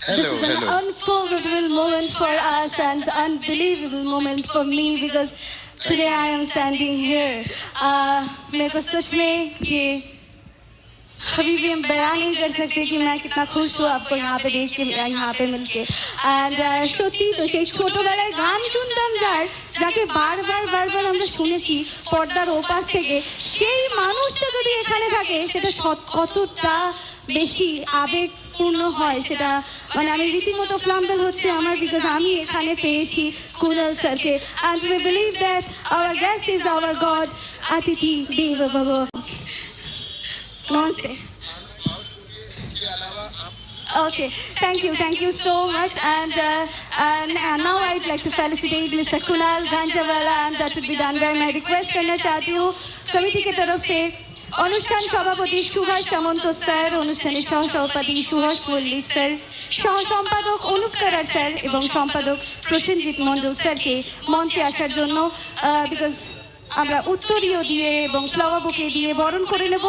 This is an unforgettable moment for us and unbelievable moment for me because today I am standing here. मेरे को सच में ये कभी भी हम बयान नहीं कर सकते कि मैं कितना खुश हूँ आपको यहाँ पे देख के यहाँ पे मिलके एंड সত্যি তো সেই ছোটবেলায় গান শুনতাম যাকে বারবার আমরা শুনেছি পর্দার ওপাশ থেকে সেই মানুষটা যদি এখানে থাকে সেটা কতটা বেশি আবেগপূর্ণ হয় সেটা মানে আমি রীতিমতো ফ্লাম্বল হচ্ছে আমার বিকজ আমি এখানে পেয়েছি কুনাল স্যারকে and we believe that our guest is our God Atithi Deva Baba. Namaste. Okay, thank you so much and now I'd like to felicitate Mr. Kunal Ganjawala and that would be done by my request करना चाहती हूँ committee की तरफ से অনুষ্ঠান সভাপতি সুভাষ সামন্ত sir অনুষ্ঠানের সহসভাপতি সুভাষ মল্লিক স্যার সহ সম্পাদক অনুপ কারার স্যার এবং সম্পাদক প্রসেনজিৎ মণ্ডল স্যারকে মঞ্চে আসার জন্য বিকজ আমরা উত্তরীয় দিয়ে এবং ফ্লাওয়ার বুকে দিয়ে বরণ করে নেব